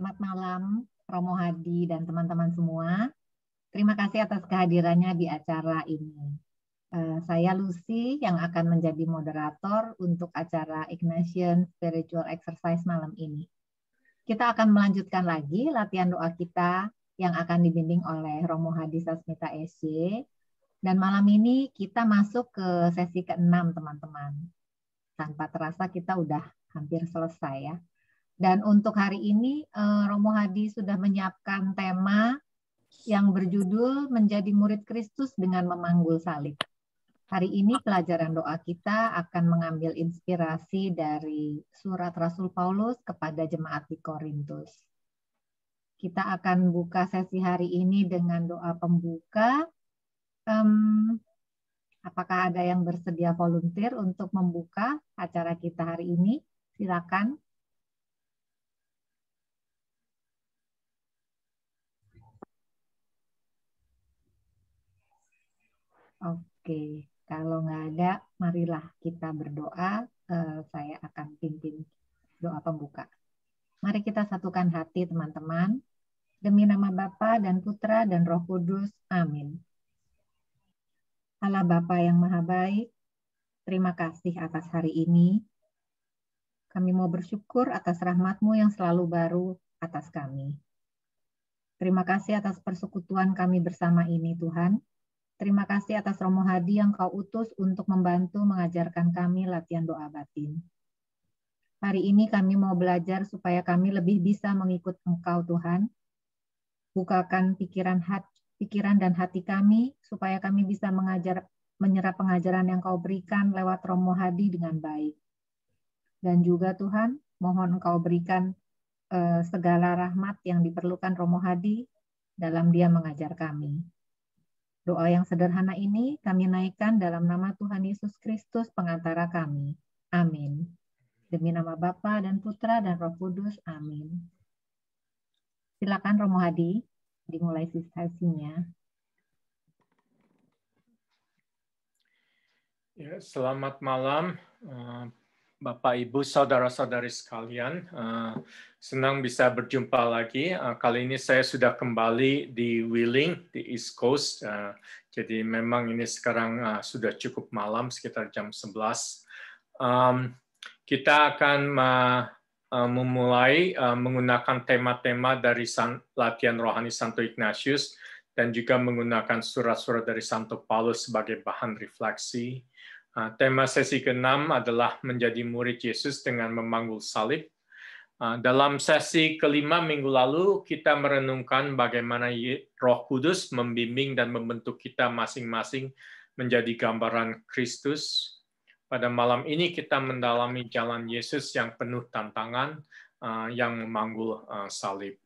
Selamat malam, Romo Hadi dan teman-teman semua. Terima kasih atas kehadirannya di acara ini. Saya Lucy yang akan menjadi moderator untuk acara Ignatian Spiritual Exercise malam ini. Kita akan melanjutkan lagi latihan doa kita yang akan dibimbing oleh Romo Hadi Sasmita SC. Dan malam ini kita masuk ke sesi ke-6, teman-teman. Tanpa terasa kita udah hampir selesai ya. Dan untuk hari ini Romo Hadi sudah menyiapkan tema yang berjudul Menjadi Murid Kristus dengan Memanggul Salib. Hari ini pelajaran doa kita akan mengambil inspirasi dari surat Rasul Paulus kepada jemaat di Korintus. Kita akan buka sesi hari ini dengan doa pembuka. Apakah ada yang bersedia volunteer untuk membuka acara kita hari ini? Silakan. Oke, kalau nggak ada, marilah kita berdoa. Saya akan pimpin doa pembuka. Mari kita satukan hati, teman-teman. Demi nama Bapa dan Putra dan Roh Kudus. Amin. Allah Bapa yang Maha Baik, terima kasih atas hari ini. Kami mau bersyukur atas rahmat-Mu yang selalu baru atas kami. Terima kasih atas persekutuan kami bersama ini, Tuhan. Terima kasih atas Romo Hadi yang Kau utus untuk membantu mengajarkan kami latihan doa batin. Hari ini kami mau belajar supaya kami lebih bisa mengikut Engkau, Tuhan. Bukakan pikiran dan hati kami supaya kami bisa menyerap pengajaran yang Kau berikan lewat Romo Hadi dengan baik. Dan juga Tuhan, mohon Engkau berikan segala rahmat yang diperlukan Romo Hadi dalam dia mengajar kami. Doa yang sederhana ini kami naikkan dalam nama Tuhan Yesus Kristus pengantara kami. Amin. Demi nama Bapa dan Putra dan Roh Kudus. Amin. Silakan Romo Hadi, dimulai sesinya. Ya, selamat malam Bapak, Ibu, saudara-saudari sekalian, senang bisa berjumpa lagi. Kali ini saya sudah kembali di Wheeling, di East Coast. Jadi memang ini sekarang sudah cukup malam, sekitar jam 11. Kita akan memulai menggunakan tema-tema dari latihan rohani Santo Ignatius dan juga menggunakan surat-surat dari Santo Paulus sebagai bahan refleksi. Tema sesi ke-6 adalah menjadi murid Yesus dengan memanggul salib. Dalam sesi ke-5 minggu lalu, kita merenungkan bagaimana Roh Kudus membimbing dan membentuk kita masing-masing menjadi gambaran Kristus. Pada malam ini kita mendalami jalan Yesus yang penuh tantangan, yang memanggul salib.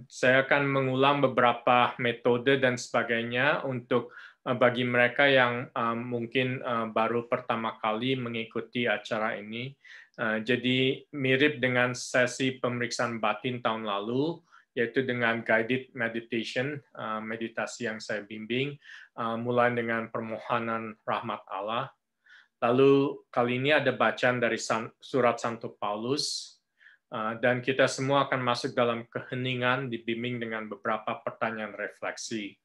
Saya akan mengulang beberapa metode dan sebagainya untuk bagi mereka yang mungkin baru pertama kali mengikuti acara ini. Jadi mirip dengan sesi pemeriksaan batin tahun lalu, yaitu dengan guided meditation, meditasi yang saya bimbing, mulai dengan permohonan rahmat Allah. Lalu kali ini ada bacaan dari surat Santo Paulus, dan kita semua akan masuk dalam keheningan dibimbing dengan beberapa pertanyaan refleksi.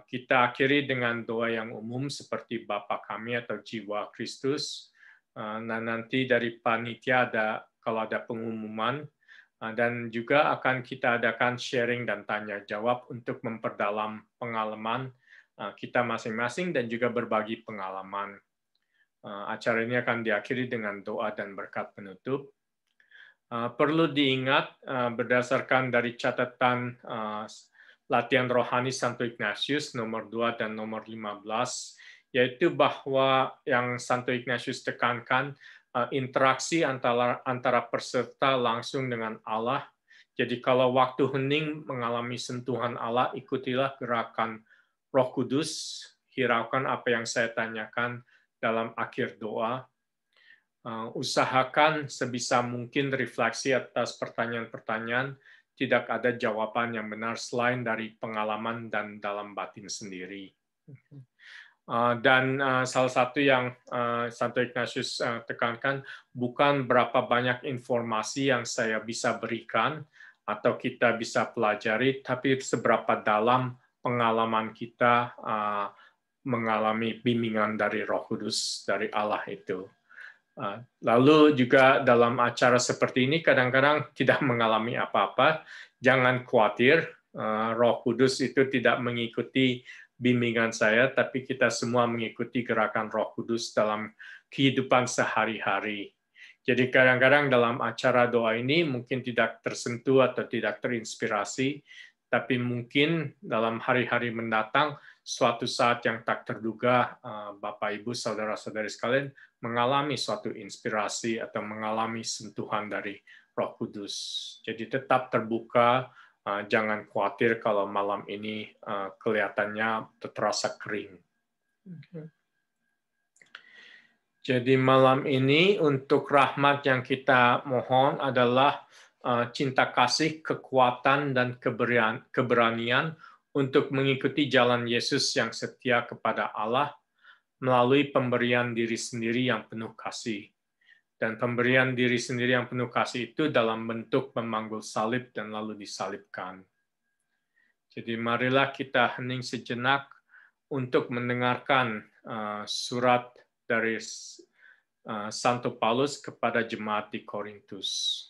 Kita akhiri dengan doa yang umum seperti Bapa kami atau jiwa Kristus. Nah, nanti dari panitia kalau ada pengumuman, dan juga akan kita adakan sharing dan tanya jawab untuk memperdalam pengalaman kita masing-masing dan juga berbagi pengalaman. Acara ini akan diakhiri dengan doa dan berkat penutup. Perlu diingat berdasarkan dari catatan latihan rohani Santo Ignatius nomor 2 dan nomor 15, yaitu bahwa yang Santo Ignatius tekankan interaksi antara peserta langsung dengan Allah. Jadi kalau waktu hening mengalami sentuhan Allah, ikutilah gerakan Roh Kudus, hiraukan apa yang saya tanyakan dalam akhir doa. Usahakan sebisa mungkin refleksi atas pertanyaan-pertanyaan, tidak ada jawaban yang benar selain dari pengalaman dan dalam batin sendiri. Dan salah satu yang Santo Ignatius tekankan, bukan berapa banyak informasi yang saya bisa berikan atau kita bisa pelajari, tapi seberapa dalam pengalaman kita mengalami bimbingan dari Roh Kudus, dari Allah itu. Lalu juga dalam acara seperti ini kadang-kadang tidak mengalami apa-apa, jangan khawatir, Roh Kudus itu tidak mengikuti bimbingan saya, tapi kita semua mengikuti gerakan Roh Kudus dalam kehidupan sehari-hari. Jadi kadang-kadang dalam acara doa ini mungkin tidak tersentuh atau tidak terinspirasi, tapi mungkin dalam hari-hari mendatang, suatu saat yang tak terduga, Bapak, Ibu, saudara-saudari sekalian, mengalami suatu inspirasi atau mengalami sentuhan dari Roh Kudus. Jadi tetap terbuka, jangan khawatir kalau malam ini kelihatannya terasa kering. Jadi malam ini untuk rahmat yang kita mohon adalah cinta kasih, kekuatan, dan keberanian untuk mengikuti jalan Yesus yang setia kepada Allah melalui pemberian diri sendiri yang penuh kasih. Dan pemberian diri sendiri yang penuh kasih itu dalam bentuk memanggul salib dan lalu disalibkan. Jadi marilah kita hening sejenak untuk mendengarkan surat dari Santo Paulus kepada jemaat di Korintus.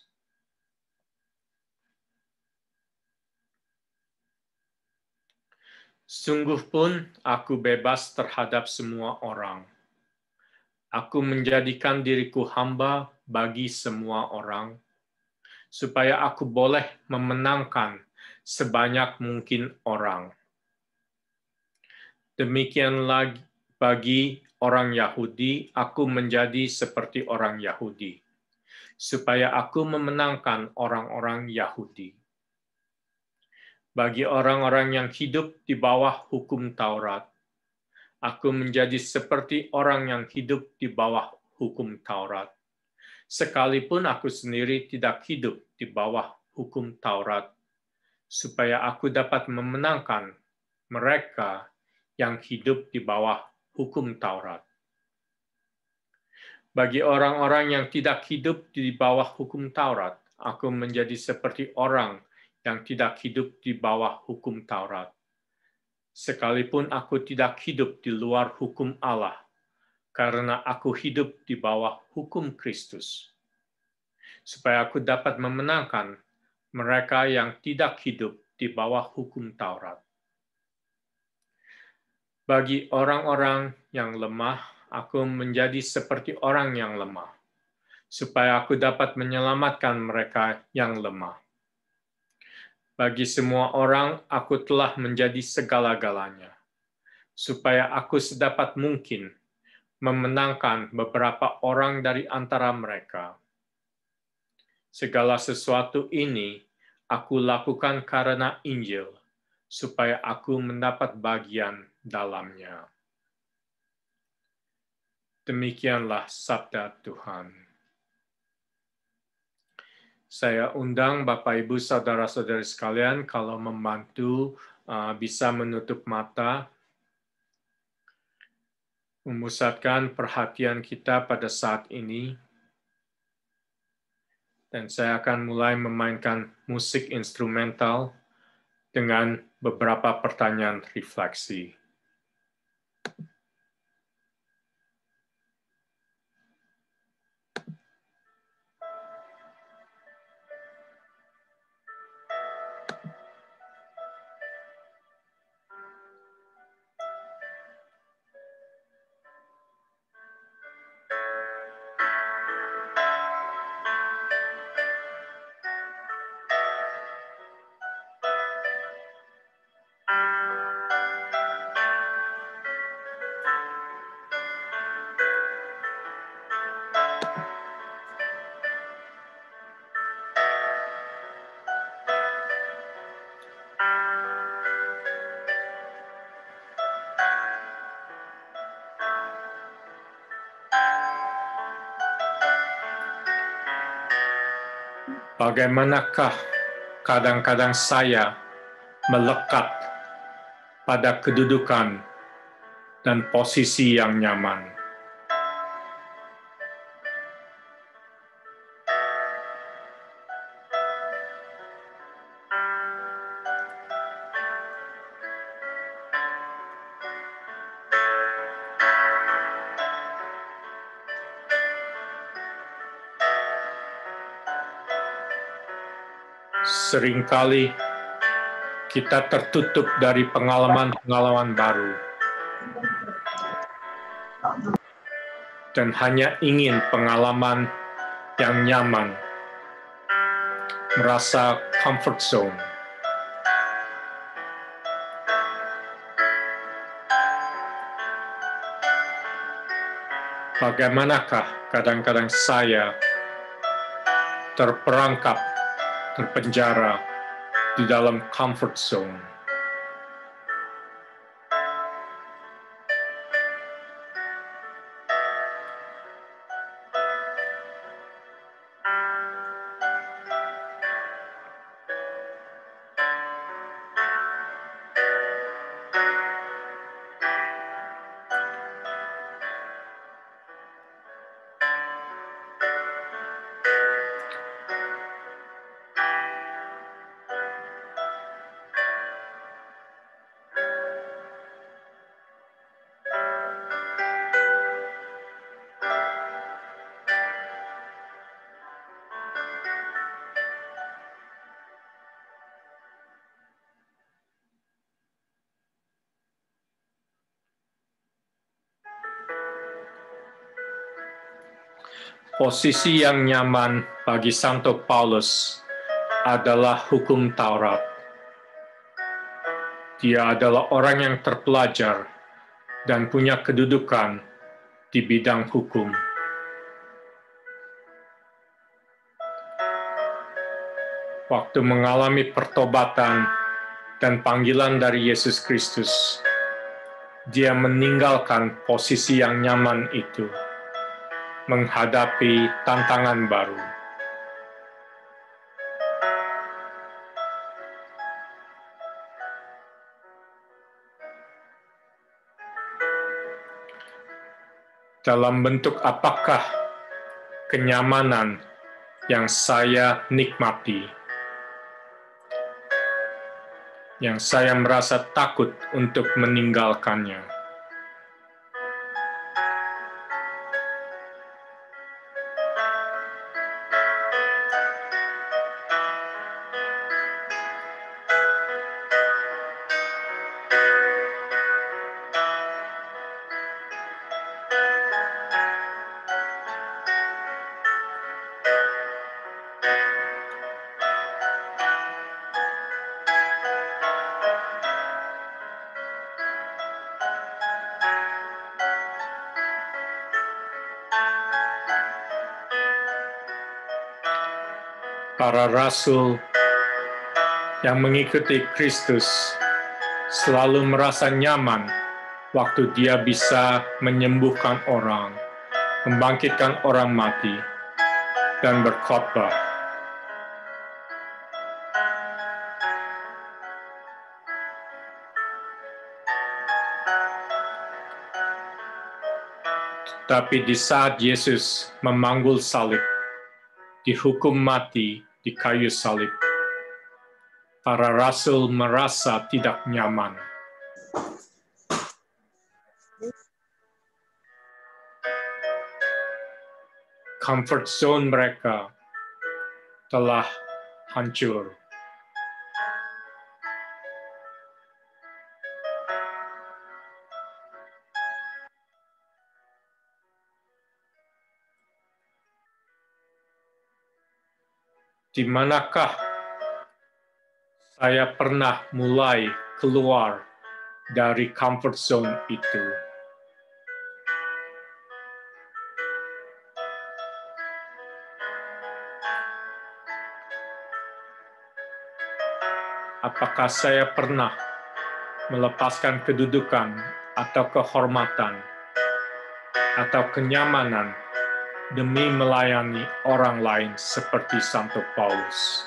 Sungguh pun aku bebas terhadap semua orang. Aku menjadikan diriku hamba bagi semua orang, supaya aku boleh memenangkan sebanyak mungkin orang. Demikian lagi bagi orang Yahudi, aku menjadi seperti orang Yahudi, supaya aku memenangkan orang-orang Yahudi. Bagi orang-orang yang hidup di bawah hukum Taurat, aku menjadi seperti orang yang hidup di bawah hukum Taurat. Sekalipun aku sendiri tidak hidup di bawah hukum Taurat, supaya aku dapat memenangkan mereka yang hidup di bawah hukum Taurat. Bagi orang-orang yang tidak hidup di bawah hukum Taurat, aku menjadi seperti orang yang tidak hidup di bawah hukum Taurat. Sekalipun aku tidak hidup di luar hukum Allah, karena aku hidup di bawah hukum Kristus, supaya aku dapat memenangkan mereka yang tidak hidup di bawah hukum Taurat. Bagi orang-orang yang lemah, aku menjadi seperti orang yang lemah, supaya aku dapat menyelamatkan mereka yang lemah. Bagi semua orang, aku telah menjadi segala-galanya, supaya aku sedapat mungkin memenangkan beberapa orang dari antara mereka. Segala sesuatu ini aku lakukan karena Injil, supaya aku mendapat bagian dalamnya. Demikianlah sabda Tuhan. Saya undang Bapak, Ibu, Saudara-saudari sekalian, kalau membantu bisa menutup mata, memusatkan perhatian kita pada saat ini, dan saya akan mulai memainkan musik instrumental dengan beberapa pertanyaan refleksi. Bagaimanakah kadang-kadang saya melekat pada kedudukan dan posisi yang nyaman. Seringkali kita tertutup dari pengalaman-pengalaman baru dan hanya ingin pengalaman yang nyaman, merasa comfort zone. Bagaimanakah kadang-kadang saya terperangkap, terpenjara di dalam comfort zone. Posisi yang nyaman bagi Santo Paulus adalah hukum Taurat. Dia adalah orang yang terpelajar dan punya kedudukan di bidang hukum. Waktu mengalami pertobatan dan panggilan dari Yesus Kristus, dia meninggalkan posisi yang nyaman itu, menghadapi tantangan baru. Dalam bentuk apakah kenyamanan yang saya nikmati, yang saya merasa takut untuk meninggalkannya. Para rasul yang mengikuti Kristus selalu merasa nyaman waktu dia bisa menyembuhkan orang, membangkitkan orang mati, dan berkhotbah. Tapi di saat Yesus memanggul salib, dihukum mati di kayu salib, para rasul merasa tidak nyaman. Comfort zone mereka telah hancur. Di manakah saya pernah mulai keluar dari comfort zone itu? Apakah saya pernah melepaskan kedudukan atau kehormatan atau kenyamanan demi melayani orang lain seperti Santo Paulus?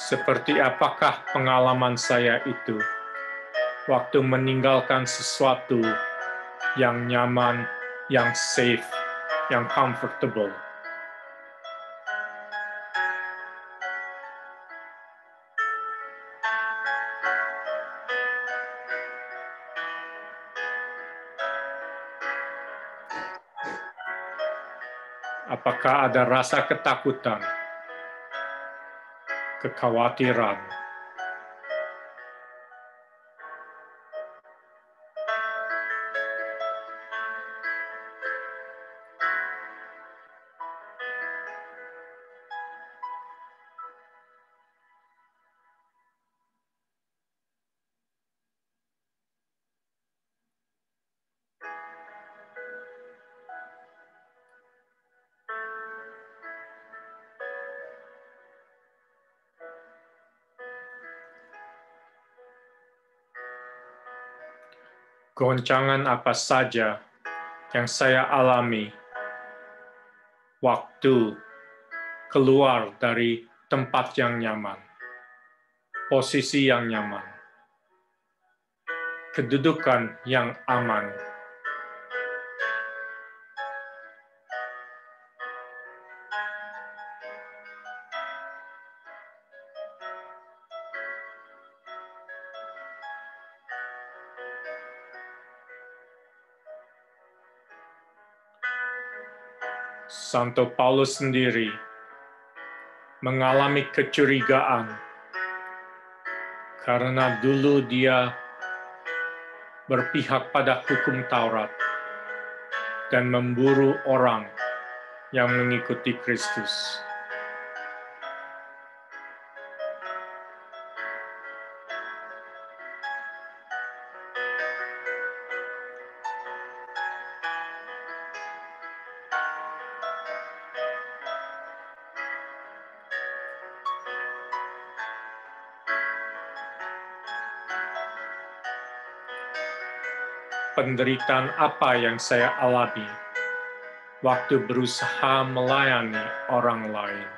Seperti apakah pengalaman saya itu waktu meninggalkan sesuatu yang nyaman, yang safe, yang comfortable? Apakah ada rasa ketakutan, kekhawatiran, goncangan apa saja yang saya alami waktu keluar dari tempat yang nyaman, posisi yang nyaman, kedudukan yang aman. Santo Paulus sendiri mengalami kecurigaan karena dulu dia berpihak pada hukum Taurat dan memburu orang yang mengikuti Kristus. penderitaan apa yang saya alami waktu berusaha melayani orang lain.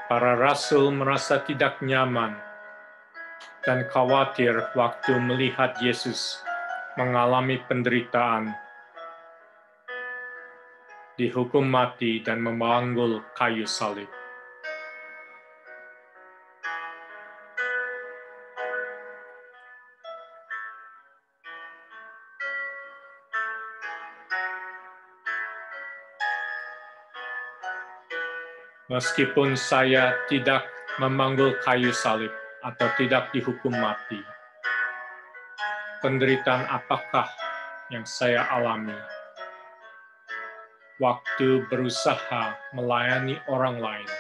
Para rasul merasa tidak nyaman dan khawatir waktu melihat Yesus mengalami penderitaan, dihukum mati dan memanggul kayu salib. Meskipun saya tidak memanggul kayu salib atau tidak dihukum mati, penderitaan apakah yang saya alami waktu berusaha melayani orang lain?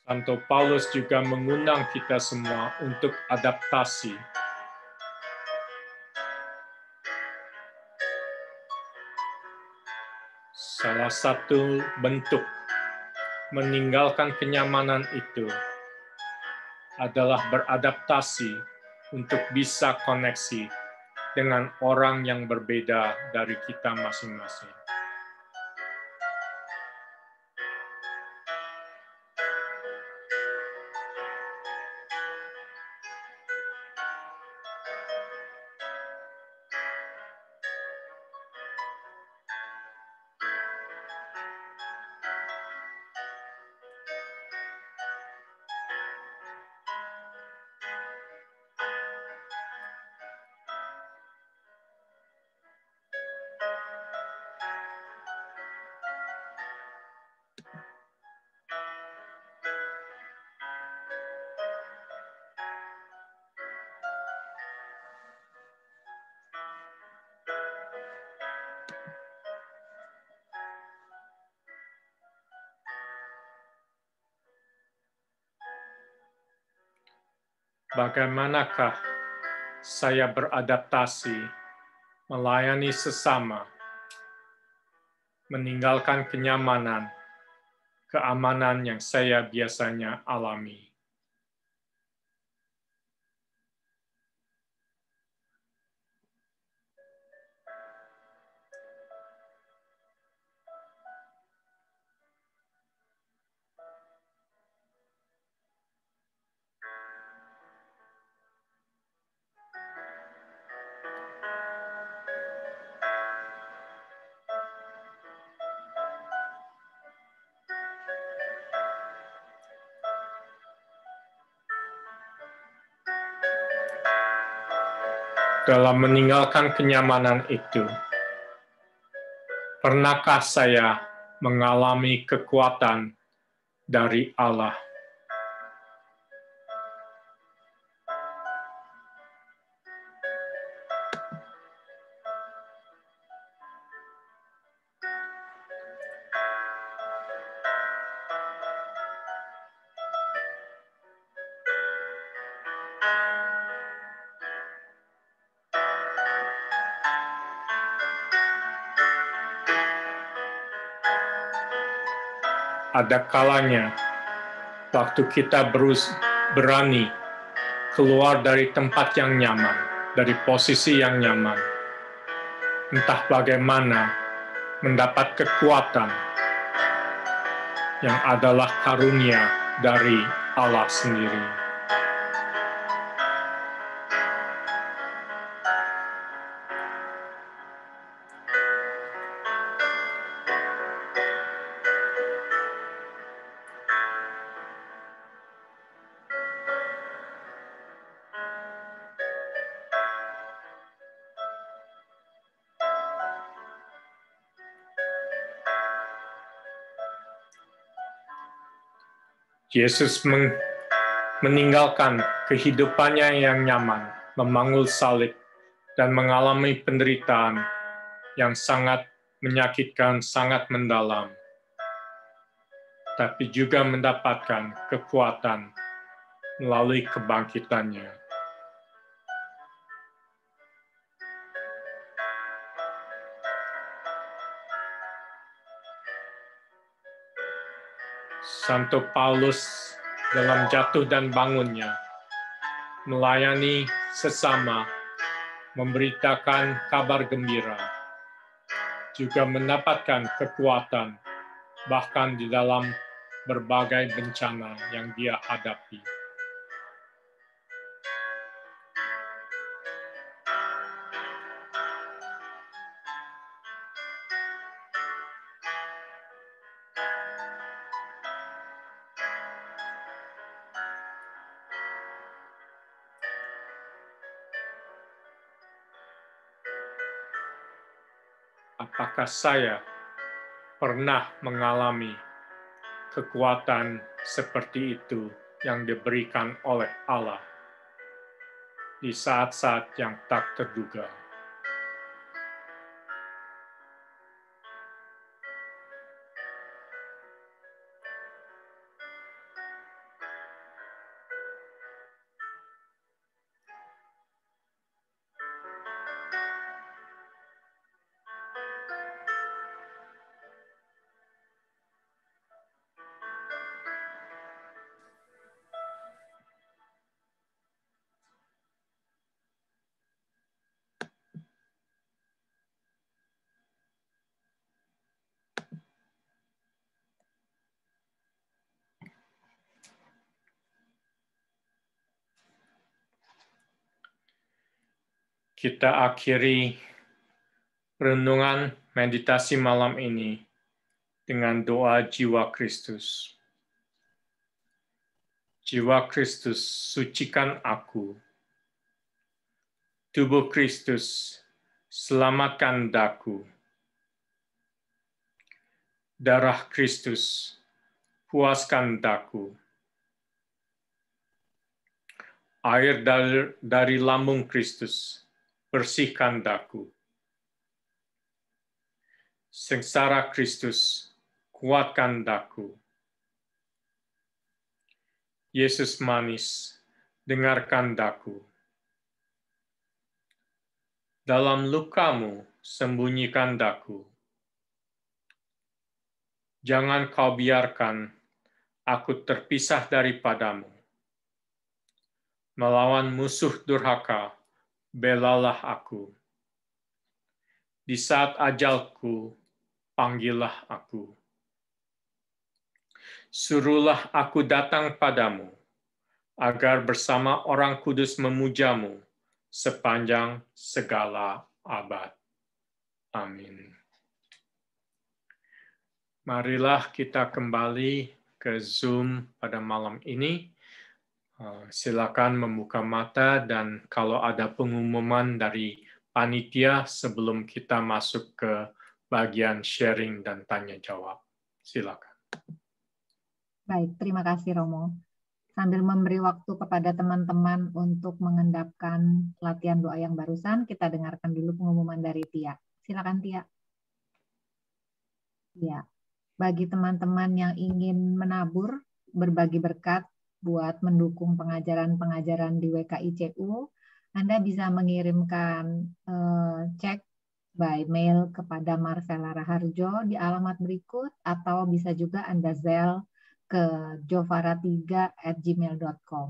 Santo Paulus juga mengundang kita semua untuk adaptasi. Salah satu bentuk meninggalkan kenyamanan itu adalah beradaptasi untuk bisa koneksi dengan orang yang berbeda dari kita masing-masing. Bagaimanakah saya beradaptasi, melayani sesama, meninggalkan kenyamanan, keamanan yang saya biasanya alami? Dalam meninggalkan kenyamanan itu, pernahkah saya mengalami kekuatan dari Allah? Ada kalanya waktu kita berani keluar dari tempat yang nyaman, dari posisi yang nyaman, entah bagaimana mendapat kekuatan yang adalah karunia dari Allah sendiri. Yesus meninggalkan kehidupannya yang nyaman, memanggul salib, dan mengalami penderitaan yang sangat menyakitkan, sangat mendalam, tapi juga mendapatkan kekuatan melalui kebangkitannya. Santo Paulus dalam jatuh dan bangunnya melayani sesama, memberitakan kabar gembira, juga mendapatkan kekuatan bahkan di dalam berbagai bencana yang dia hadapi. Apakah saya pernah mengalami kekuatan seperti itu yang diberikan oleh Allah di saat-saat yang tak terduga? Kita akhiri renungan meditasi malam ini dengan doa jiwa Kristus. Jiwa Kristus, sucikan aku. Tubuh Kristus, selamatkan daku. Darah Kristus, puaskan daku. Air dari lambung Kristus, bersihkan daku. Sengsara Kristus, kuatkan daku. Yesus manis, dengarkan daku. Dalam lukamu, sembunyikan daku. Jangan kau biarkan aku terpisah daripadamu. Melawan musuh durhaka, belalah aku. Di saat ajalku, panggillah aku. Suruhlah aku datang padamu, agar bersama orang kudus memujamu sepanjang segala abad. Amin. Marilah kita kembali ke Zoom pada malam ini. Silakan membuka mata dan kalau ada pengumuman dari panitia sebelum kita masuk ke bagian sharing dan tanya jawab. Silakan. Baik, terima kasih Romo. Sambil memberi waktu kepada teman-teman untuk mengendapkan latihan doa yang barusan, kita dengarkan dulu pengumuman dari Tia. Silakan Tia. Ya, bagi teman-teman yang ingin menabur, berbagi berkat, buat mendukung pengajaran-pengajaran di WKICU, Anda bisa mengirimkan cek by mail kepada Marcella Raharjo di alamat berikut, atau bisa juga Anda Zelle ke jovara3@gmail.com.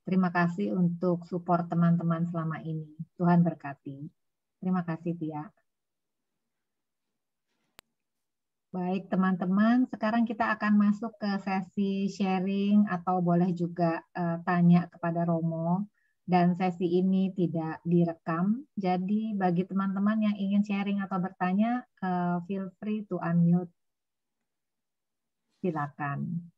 Terima kasih untuk support teman-teman selama ini. Tuhan berkati. Terima kasih, Tia. Baik, teman-teman, sekarang kita akan masuk ke sesi sharing atau boleh juga tanya kepada Romo. Dan sesi ini tidak direkam, jadi bagi teman-teman yang ingin sharing atau bertanya, feel free to unmute. Silakan.